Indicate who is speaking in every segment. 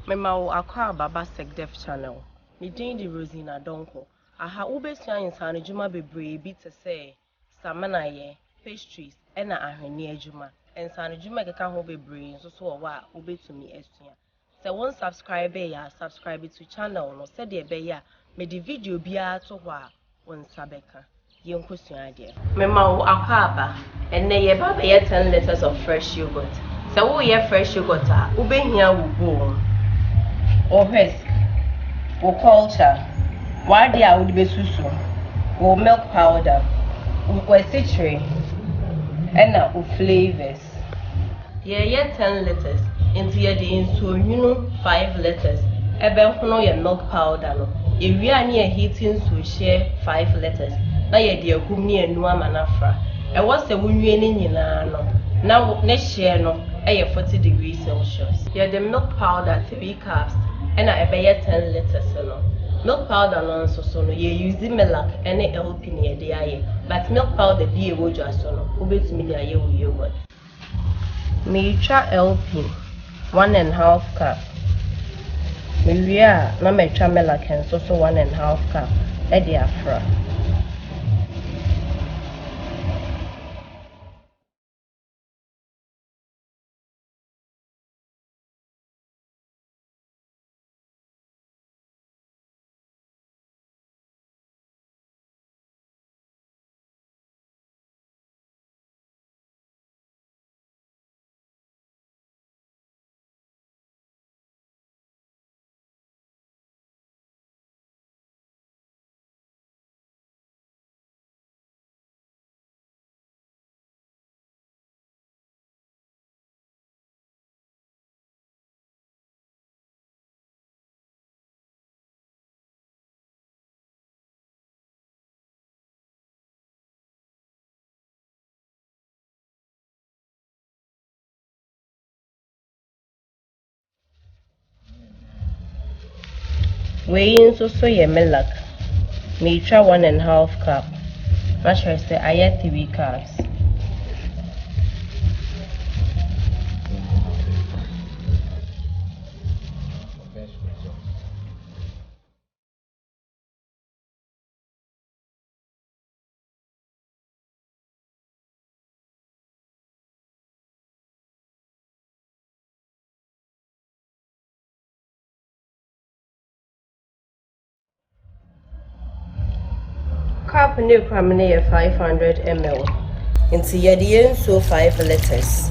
Speaker 1: Mema akwa baba Segdef channel. Ni din di Rosina Donko. Aha ubesua insane juma bebree bi te say samana ye, pastries, ena ahwene adwuma. Insane juma keka ho bebree nso so wa ubetumi esua. Se won subscribe ya, subscribe to channel no se de be ya, me di video bia to ho a won sabeka. Yenkosua de. Mema akwa aba. Enne ye ba be 10 liters of fresh yogurt. Se wo ye fresh yogurt a ubehia wo bowl. Or whisk, or culture, why the would be susu, or milk powder, or citrus, and now flavors. Yeah, 10 liters, into your day, so 5 liters. Ebe no your milk powder no. If we are near heating, so share 5 liters. Now you're dear whom near no manafra. I was the woman in no. Now, next share no, 40 degrees Celsius. Yeah, the milk powder 3 cups. And I buy 10 liters no. Milk powder no so no you use milk and LP near the eye. But milk powder be a wood so no. Ubetumi the aye with yogurt. Metra LP 1.5 cup. Meria na metra milk and so 1.5 cup. Edi afra. Weighing so your milk. Metra 1.5 cup. Not sure say I had 3 cups. Cup new cramine 500 ml. Into your so 5 liters.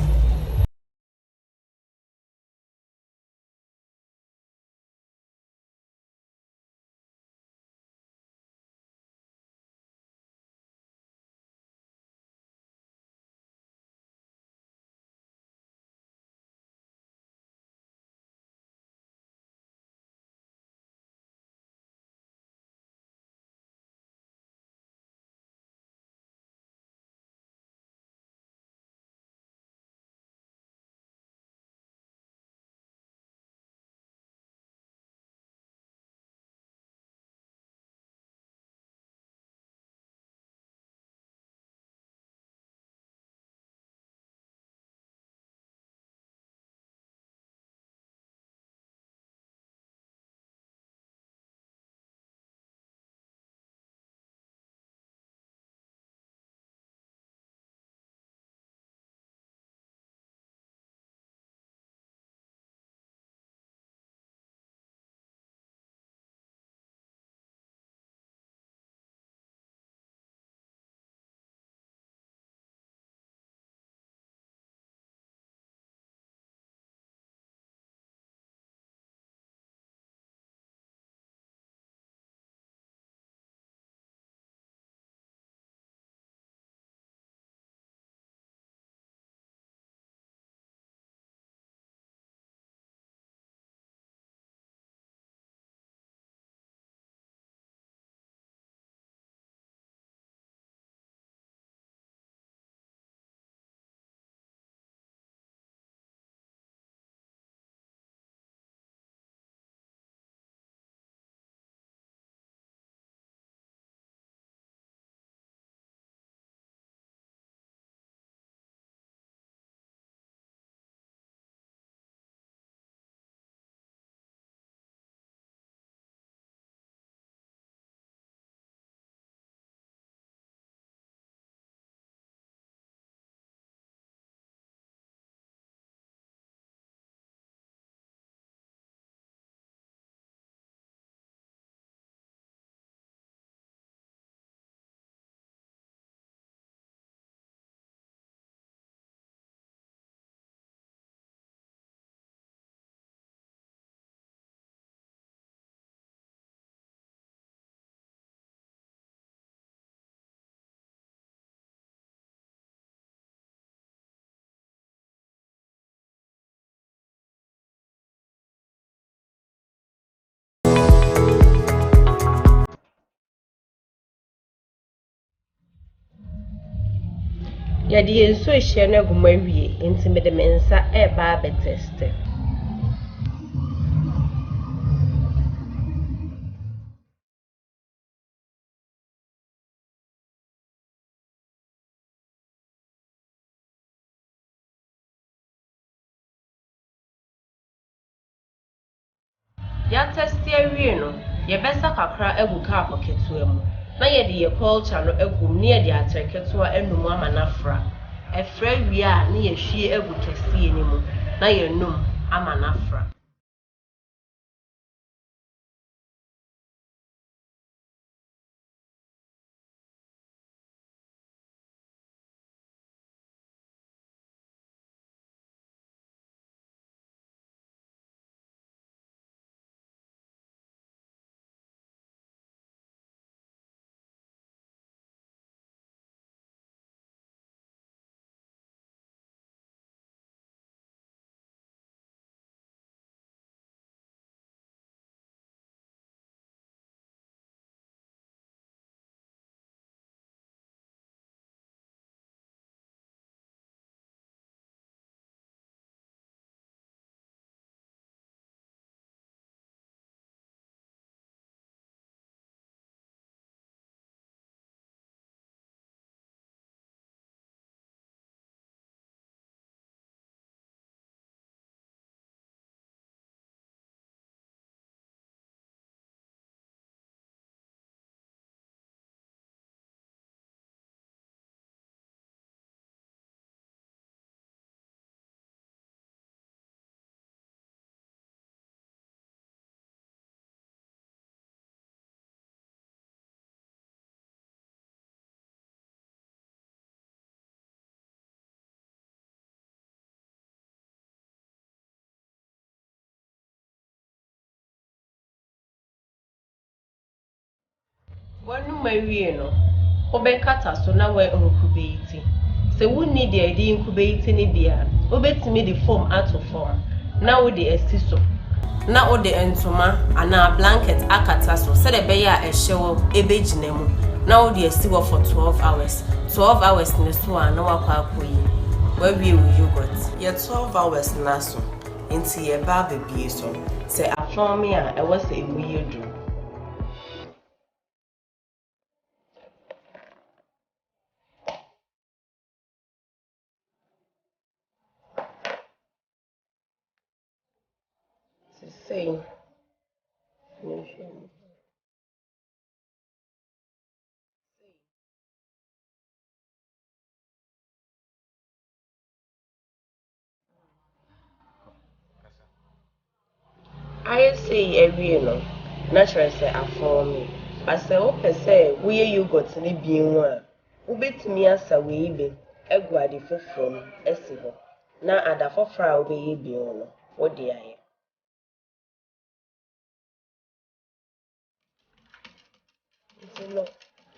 Speaker 1: Yɛde yɛn nsuo ehyia no agu mu awie, nti mede me nsa ɛreba abɛtɛste. Yɛatɛste awie no, yɛbɛsa kakra agu cup ketewa mu. Na yɛde yɛ culture no agu mu, na yɛde atere ketewa anum ama n'afra. Ɛfra wie a, na yɛhwie agu kɛseɛ no mu, na yɛnum ama n'afra. Wanum awie no, wobɛkata so na nkube yi ti. Sɛ wonni deɛ ɛde nkube yi ti ne bia, wobɛtumi de foam ato fam, na wode asi so. Na wode ntoma anaa blanket akata so, sɛdeɛ ɛbɛyɛ a ɛhyɛ wɔ ɛbɛgyina mu. Na wode asi hɔ for 12 hours. 12 hours ne so a na wakɔ akɔyi. Wawie wo yogurt. Yɛ 12 hours na so. Nti yɛba abɛbie so. Sɛ afɔn me a ɛwɔ sɛ emu yɛ duru. Say, I say every natural say afɔn me. But sɛ wopɛ sɛ woyɛ yogurt ne bi ho a, wobɛtumi asa wei bi egu ade foforɔ mu asi hɔ. Na ada foforɔ a wobɛyɛ bi ho no, wode ayɛ. Nti no,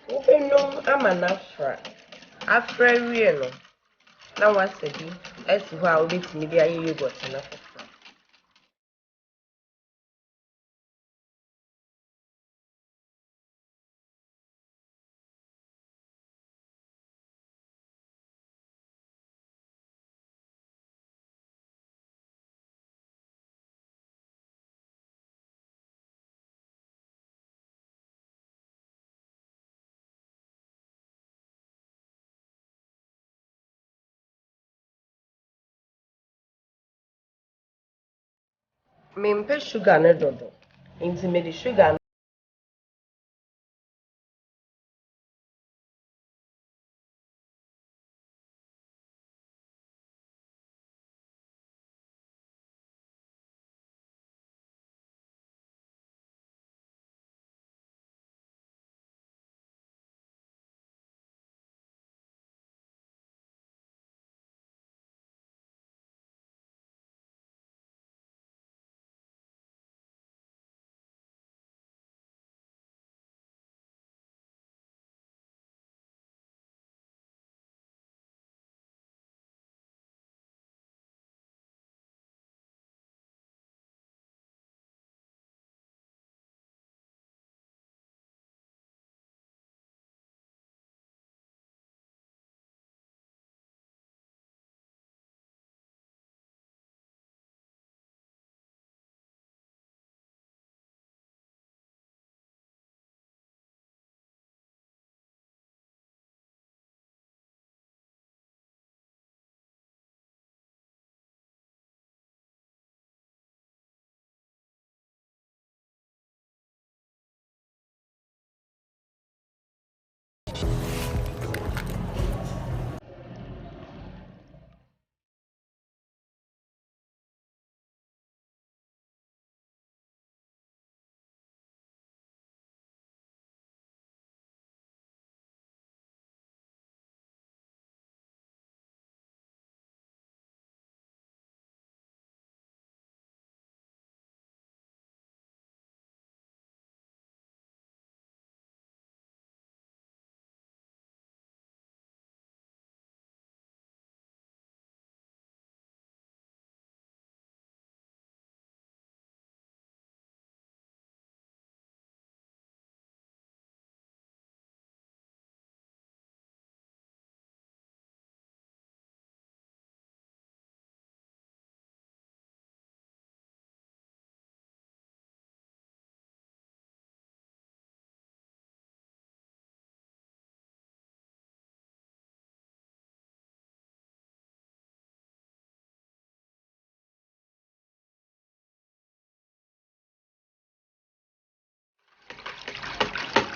Speaker 1: wobɛnum ama n'afra. Afra wie no, na wasa bi asi hɔ a wobɛtumi de ayɛ yogurt no foforɔ. Mempɛ sugar ne dodo. Nti mede sugar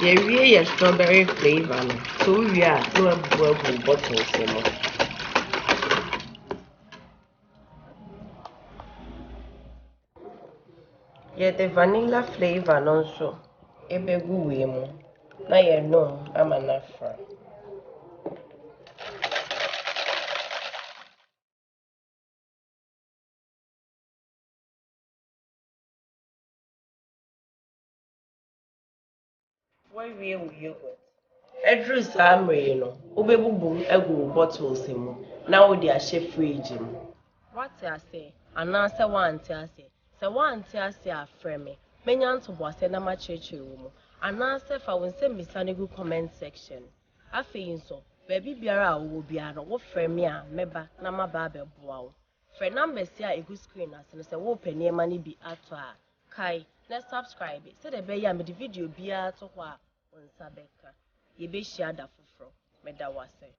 Speaker 1: Yeah, we a strawberry flavor. No. So we are no bottles. Yeah, the vanilla flavor also. Ebegu we mo. Na ye no, I'm an afra. Why we yogurt? Edru samre no. Obebubu egu bottles mo. Na wo dey ahye fridge mo. What I say? Anasa want I say. Se want I say afre me. Menya ntobose na ma cheche wo mo. Anasa fa won se misane gu comment section. Afei nso, baby biara a wo biara wo frɛ me a meba na ma ba bɛboa wo. Frɛ number si a egu screen ase no sɛ wo pɛ nneɛma no bi ato a kai na subscribe. Sɛ de bɛyɛ a me de video biara to hɔ a wo nsa bɛka. Yɛbɛhyia da foforɔ. Meda wase.